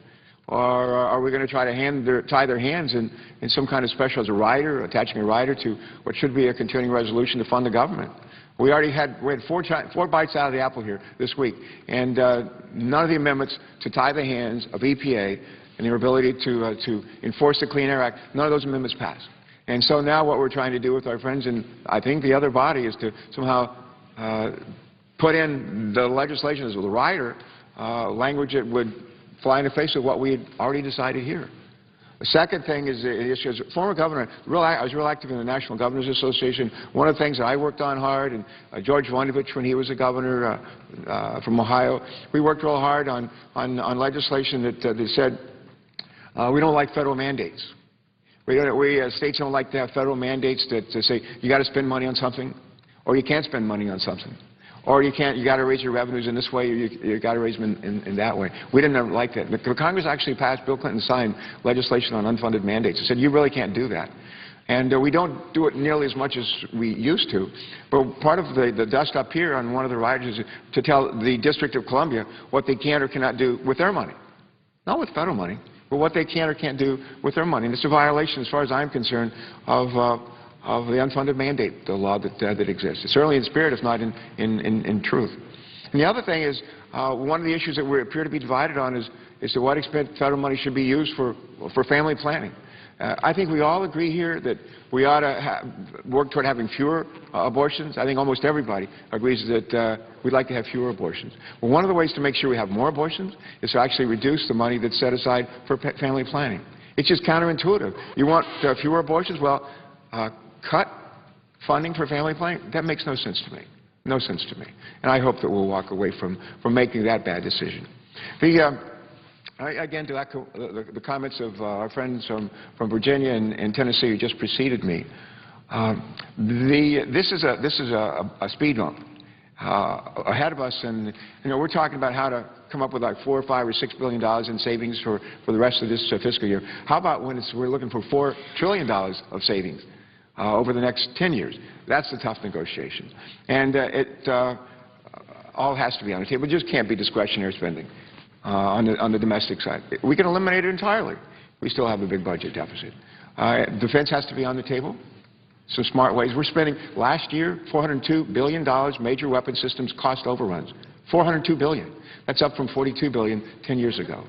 Or are we going to try to tie their hands in some kind of special, as a rider, attaching a rider to what should be a continuing resolution to fund the government? We had four bites out of the apple here this week, and none of the amendments to tie the hands of EPA and their ability to enforce the Clean Air Act, none of those amendments passed. And so now what we're trying to do with our friends in, I think, the other body is to somehow put in the legislation as a rider language that would fly in the face of what we had already decided here. The second thing is the issue. As a former governor, I was real active in the National Governors Association. One of the things that I worked on hard, and George Voinovich, when he was a governor from Ohio, we worked real hard on legislation that said we don't like federal mandates. States don't like to have federal mandates that say you got to spend money on something, or you can't spend money on something. Or you got to raise your revenues in this way, or you got to raise them in that way. We didn't like that. The Congress actually passed, Bill Clinton signed legislation on unfunded mandates. It said you really can't do that. And we don't do it nearly as much as we used to. But part of the dust up here on one of the riders is to tell the District of Columbia what they can or cannot do with their money. Not with federal money, but what they can or can't do with their money. And it's a violation, as far as I'm concerned, of the unfunded mandate, the law that exists. It's certainly in spirit, if not in truth. And the other thing is, one of the issues that we appear to be divided on is to what extent federal money should be used for family planning. I think we all agree here that we ought to work toward having fewer abortions. I think almost everybody agrees that we'd like to have fewer abortions. Well, one of the ways to make sure we have more abortions is to actually reduce the money that's set aside for family planning. It's just counterintuitive. You want fewer abortions? Well, cut funding for family planning? That makes no sense to me. No sense to me. And I hope that we'll walk away from making that bad decision. Again, to echo the comments of our friends from Virginia and Tennessee who just preceded me, this is a speed bump ahead of us, and we're talking about how to come up with like $4 or $5 or $6 billion in savings for the rest of this fiscal year. How about when we're looking for $4 trillion of savings over the next 10 years? That's the tough negotiation, and it all has to be on the table. It just can't be discretionary spending. On the domestic side. We can eliminate it entirely. We still have a big budget deficit. Defense has to be on the table. Some smart ways. We're spending, last year, $402 billion major weapon systems cost overruns. $402 billion. That's up from $42 billion 10 years ago.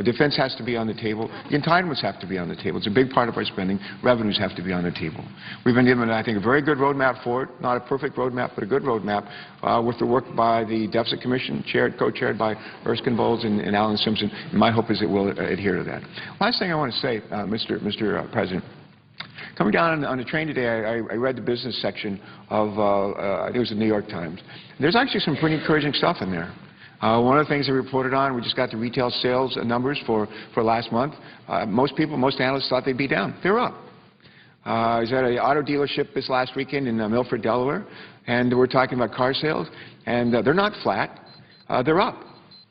Defense has to be on the table. The entitlements have to be on the table. It's a big part of our spending. Revenues have to be on the table. We've been given, I think, a very good roadmap for it. Not a perfect roadmap, but a good roadmap with the work by the Deficit Commission, co-chaired by Erskine Bowles and Alan Simpson. And my hope is it will adhere to that. Last thing I want to say, Mr. President. Coming down on the train today, I read the business section of, I think it was the New York Times. There's actually some pretty encouraging stuff in there. One of the things they reported on, we just got the retail sales numbers for last month. Most analysts thought they'd be down. They're up. I was at an auto dealership this last weekend in Milford, Delaware, and we're talking about car sales, and they're not flat. They're up.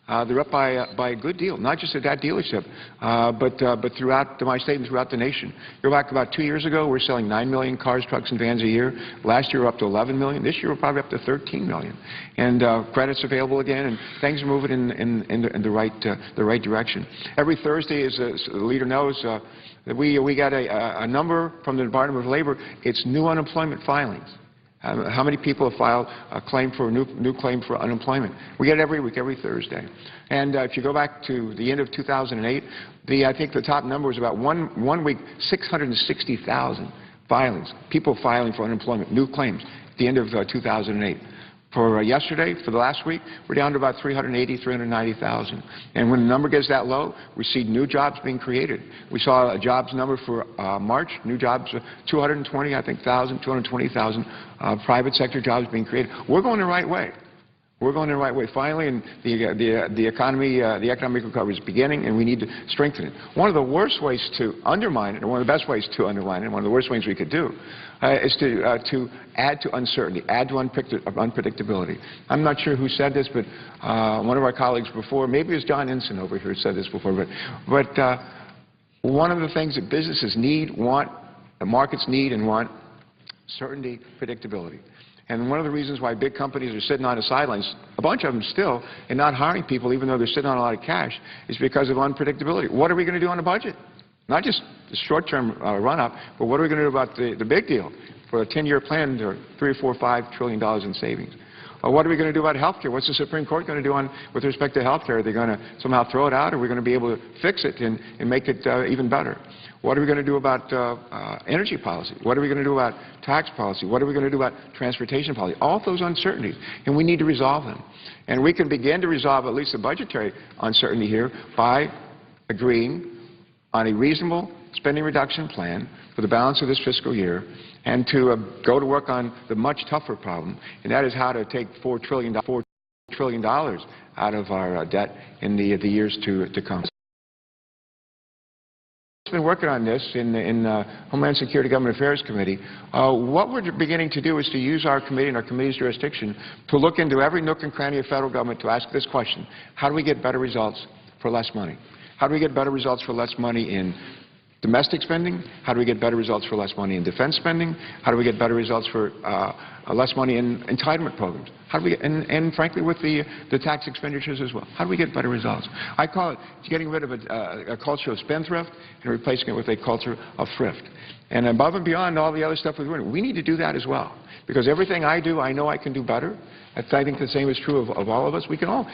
They're up by a good deal, not just at that dealership, but throughout my state and throughout the nation. You're back about 2 years ago, we're selling 9 million cars, trucks, and vans a year. Last year, we're up to 11 million. This year, we're probably up to 13 million. And credit's available again, and things are moving in the right direction. Every Thursday, as the leader knows, we got a number from the Department of Labor. It's new unemployment filings. How many people have filed a claim for a new claim for unemployment? We get it every week, every Thursday. And if you go back to the end of 2008, I think the top number was about one week, 660,000 filings, people filing for unemployment, new claims, at the end of 2008. For yesterday, for the last week, we're down to about 380,000, 390,000. And when the number gets that low, we see new jobs being created. We saw a jobs number for March, new jobs, 220,000 private sector jobs being created. We're going the right way. We're going the right way. Finally, and the economic recovery is beginning, and we need to strengthen it. One of the worst ways to undermine it, or one of the best ways to undermine it, one of the worst ways we could do, is to add to uncertainty, add to unpredictability. I'm not sure who said this, but one of our colleagues before, maybe it was John Ensign over here who said this before, but one of the things that businesses need, want, the markets need and want, certainty, predictability. And one of the reasons why big companies are sitting on the sidelines, a bunch of them still, and not hiring people even though they're sitting on a lot of cash, is because of unpredictability. What are we going to do on the budget? Not just the short-term run-up, but what are we going to do about the big deal? For a 10-year plan, there are $3 or $4 or $5 trillion in savings. What are we going to do about health care? What's the Supreme Court going to do with respect to health care? Are they going to somehow throw it out, or are we going to be able to fix it and make it even better? What are we going to do about energy policy? What are we going to do about tax policy? What are we going to do about transportation policy? All those uncertainties, and we need to resolve them. And we can begin to resolve at least the budgetary uncertainty here by agreeing on a reasonable spending reduction plan for the balance of this fiscal year, and to go to work on the much tougher problem, and that is how to take $4 trillion out of our debt in the years to come. I've been working on this in Homeland Security Government Affairs Committee. What we're beginning to do is to use our committee and our committee's jurisdiction to look into every nook and cranny of federal government to ask this question: how do we get better results for less money? How do we get better results for less money in domestic spending? How do we get better results for less money in defense spending? How do we get better results for less money in entitlement programs? How do we and frankly with the tax expenditures as well? How do we get better results? I call it getting rid of a culture of spendthrift and replacing it with a culture of thrift. And above and beyond all the other stuff we're doing, we need to do that as well. Because everything I do, I know I can do better. I think the same is true of all of us.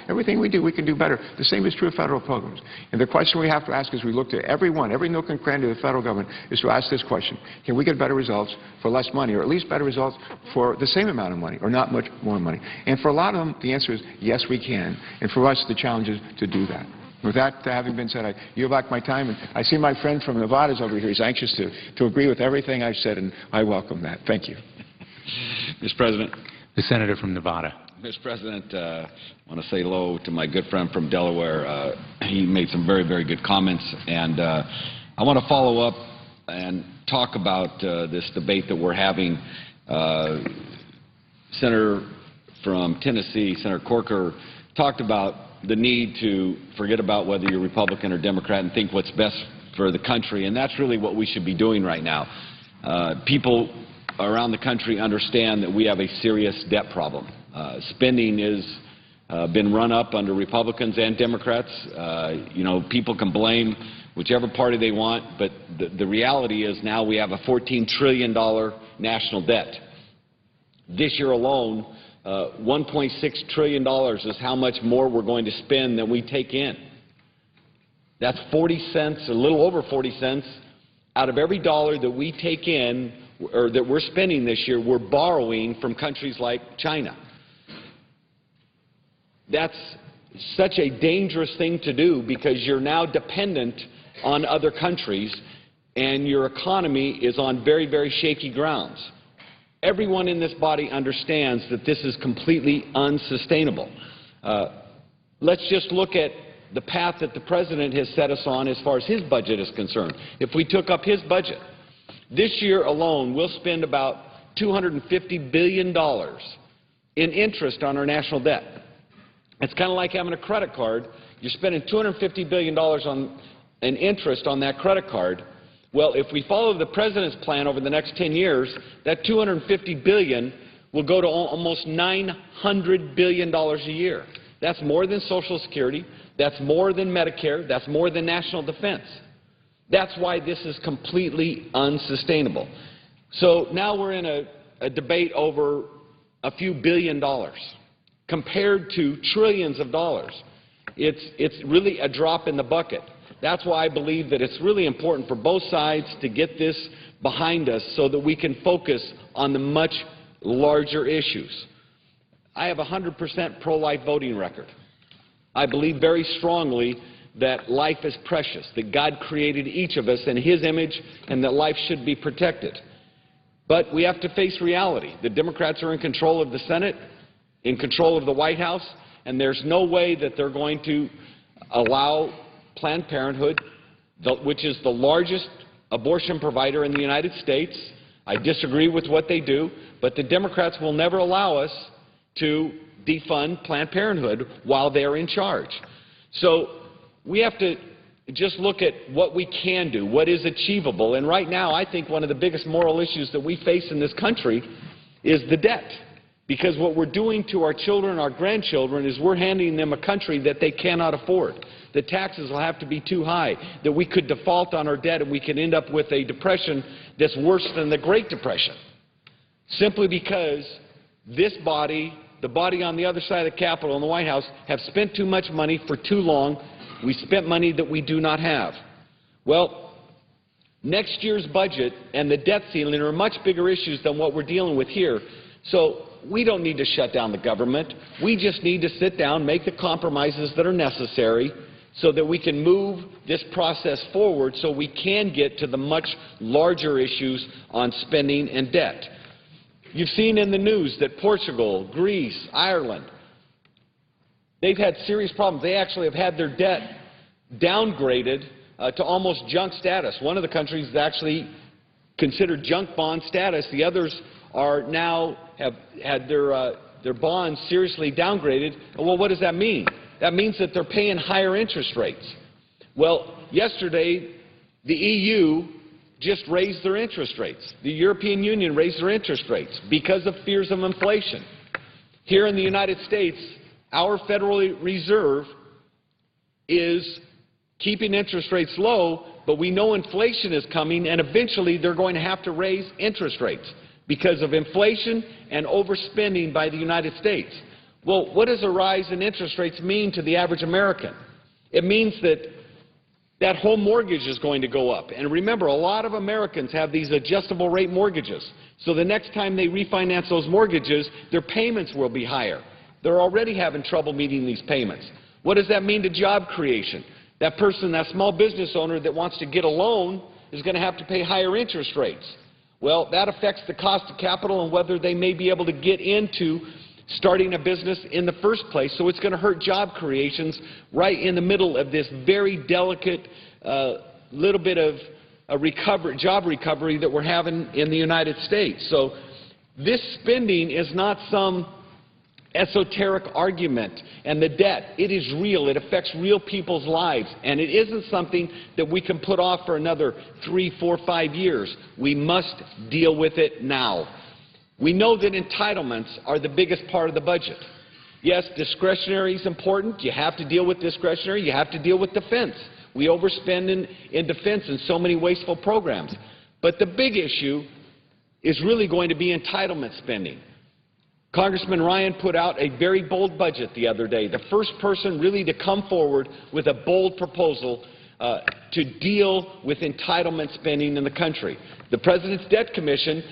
Everything we do, we can do better. The same is true of federal programs. And the question we have to ask as we look to every nook and cranny of the federal government is to ask this question: can we get better results for less money, or at least better results for the same amount of money, or not much more money? And for a lot of them, the answer is yes, we can. And for us, the challenge is to do that. With that having been said, I yield back my time. And I see my friend from Nevada is over here. He's anxious to agree with everything I've said, and I welcome that. Thank you. Mr. President. The senator from Nevada. Mr. President, I want to say hello to my good friend from Delaware. He made some very, very good comments, and I want to follow up and talk about this debate that we're having. Senator from Tennessee, Senator Corker, talked about the need to forget about whether you're Republican or Democrat and think what's best for the country, and that's really what we should be doing right now. People around the country understand that we have a serious debt problem. Spending has been run up under Republicans and Democrats. People can blame whichever party they want, but the reality is now we have a $14 trillion national debt. This year alone, $1.6 trillion is how much more we're going to spend than we take in. That's 40 cents, a little over 40 cents, out of every dollar that we take in or that we're spending this year, we're borrowing from countries like China. That's such a dangerous thing to do because you're now dependent on other countries and your economy is on very, very shaky grounds. Everyone in this body understands that this is completely unsustainable. Let's just look at the path that the President has set us on as far as his budget is concerned. If we took up his budget, this year alone we'll spend about $250 billion in interest on our national debt. It's kind of like having a credit card. You're spending $250 billion in interest on that credit card. Well, if we follow the President's plan over the next 10 years, that $250 billion will go to almost $900 billion a year. That's more than Social Security. That's more than Medicare. That's more than national defense. That's why this is completely unsustainable. So now we're in a debate over a few billion dollars compared to trillions of dollars. It's really a drop in the bucket. That's why I believe that it's really important for both sides to get this behind us so that we can focus on the much larger issues. I have a 100% pro-life voting record. I believe very strongly that life is precious, that God created each of us in His image, and that life should be protected. But we have to face reality. The Democrats are in control of the Senate, in control of the White House, and there's no way that they're going to allow Planned Parenthood, which is the largest abortion provider in the United States. I disagree with what they do, but the Democrats will never allow us to defund Planned Parenthood while they're in charge. So we have to just look at what we can do, what is achievable. And right now, I think one of the biggest moral issues that we face in this country is the debt. Because what we're doing to our children, our grandchildren, is we're handing them a country that they cannot afford. The taxes will have to be too high, that we could default on our debt and we could end up with a depression that's worse than the Great Depression. Simply because this body, the body on the other side of the Capitol and the White House, have spent too much money for too long. We spent money that we do not have. Well, next year's budget and the debt ceiling are much bigger issues than what we're dealing with here. So we don't need to shut down the government. We just need to sit down, make the compromises that are necessary so that we can move this process forward so we can get to the much larger issues on spending and debt. You've seen in the news that Portugal, Greece, Ireland, they've had serious problems. They actually have had their debt downgraded to almost junk status. One of the countries is actually considered junk bond status. The others are now have had their bonds seriously downgraded. Well, what does that mean? That means that they're paying higher interest rates. Well, yesterday, the EU just raised their interest rates. The European Union raised their interest rates because of fears of inflation. Here in the United States, our Federal Reserve is keeping interest rates low, but we know inflation is coming, and eventually they're going to have to raise interest rates because of inflation and overspending by the United States. Well, what does a rise in interest rates mean to the average American? It means that home mortgage is going to go up. And remember, a lot of Americans have these adjustable rate mortgages. So the next time they refinance those mortgages, their payments will be higher. They're already having trouble meeting these payments. What does that mean to job creation? That person, that small business owner that wants to get a loan is going to have to pay higher interest rates. Well, that affects the cost of capital and whether they may be able to get into starting a business in the first place. So it's going to hurt job creations right in the middle of this very delicate little bit of a job recovery that we're having in the United States. So this spending is not some esoteric argument. And the debt, it is real. It affects real people's lives. And it isn't something that we can put off for another 3, 4, 5 years. We must deal with it now. We know that entitlements are the biggest part of the budget. Yes, discretionary is important. You have to deal with discretionary. You have to deal with defense. We overspend in defense in so many wasteful programs. But the big issue is really going to be entitlement spending. Congressman Ryan put out a very bold budget the other day, the first person really to come forward with a bold proposal to deal with entitlement spending in the country. The President's Debt Commission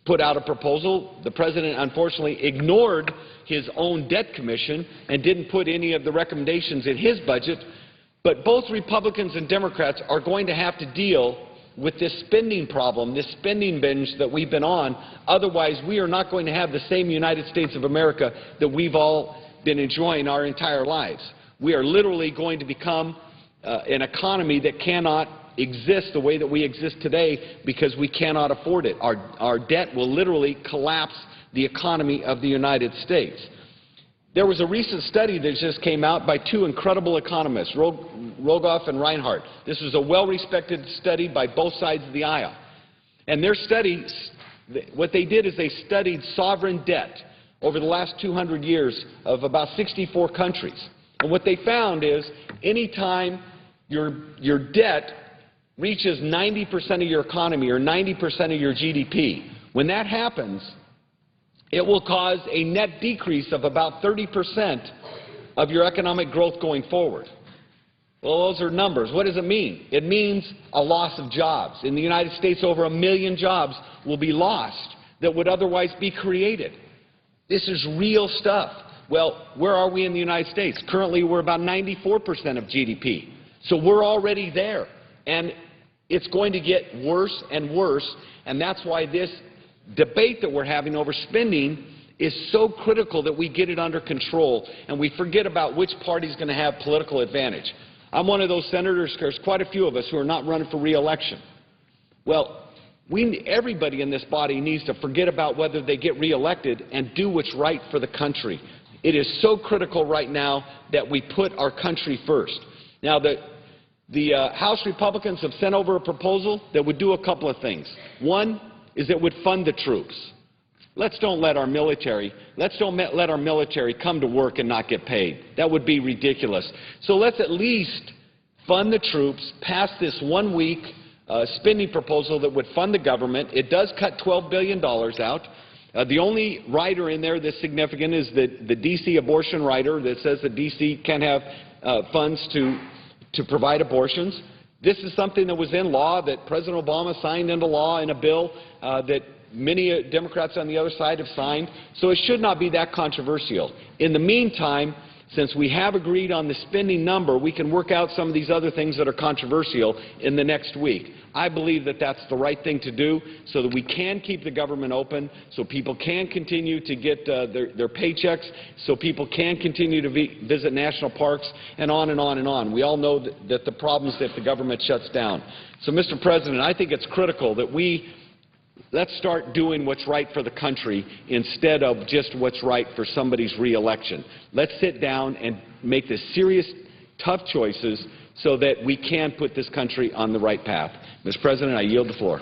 put out a proposal. The President, unfortunately, ignored his own debt commission and didn't put any of the recommendations in his budget. But both Republicans and Democrats are going to have to deal with this spending problem, this spending binge that we've been on. Otherwise, we are not going to have the same United States of America that we've all been enjoying our entire lives. We are literally going to become an economy that cannot exist the way that we exist today because we cannot afford it. Our debt will literally collapse the economy of the United States. There was a recent study that just came out by two incredible economists, Rogoff and Reinhart. This was a well-respected study by both sides of the aisle. And their study, what they did is they studied sovereign debt over the last 200 years of about 64 countries. And what they found is any time your debt reaches 90% of your economy or 90% of your GDP, when that happens, it will cause a net decrease of about 30% of your economic growth going forward. Well, those are numbers. What does it mean? It means a loss of jobs. In the United States, over 1 million jobs will be lost that would otherwise be created. This is real stuff. Well, where are we in the United States? Currently, we're about 94% of GDP. So we're already there. And it's going to get worse and worse, and that's why this debate that we're having over spending is so critical that we get it under control and we forget about which party is going to have political advantage. I'm one of those senators, there's quite a few of us who are not running for re-election. Well, Everybody in this body needs to forget about whether they get reelected and do what's right for the country. It is so critical right now that we put our country first. Now, the House Republicans have sent over a proposal that would do a couple of things. One is it would fund the troops. Let's don't let our military come to work and not get paid. That would be ridiculous. So let's at least fund the troops, pass this 1-week spending proposal that would fund the government. It does cut $12 billion out. The only rider in there that's significant is the D.C. abortion rider that says that D.C. can have funds to provide abortions. This is something that was in law that President Obama signed into law in a bill that many Democrats on the other side have signed. So it should not be that controversial. In the meantime, since we have agreed on the spending number, we can work out some of these other things that are controversial in the next week. I believe that that's the right thing to do so that we can keep the government open, so people can continue to get their paychecks, so people can continue to visit national parks, and on and on and on. We all know that the problems if the government shuts down. So, Mr. President, I think it's critical that let's start doing what's right for the country instead of just what's right for somebody's reelection. Let's sit down and make the serious, tough choices so that we can put this country on the right path. Mr. President, I yield the floor.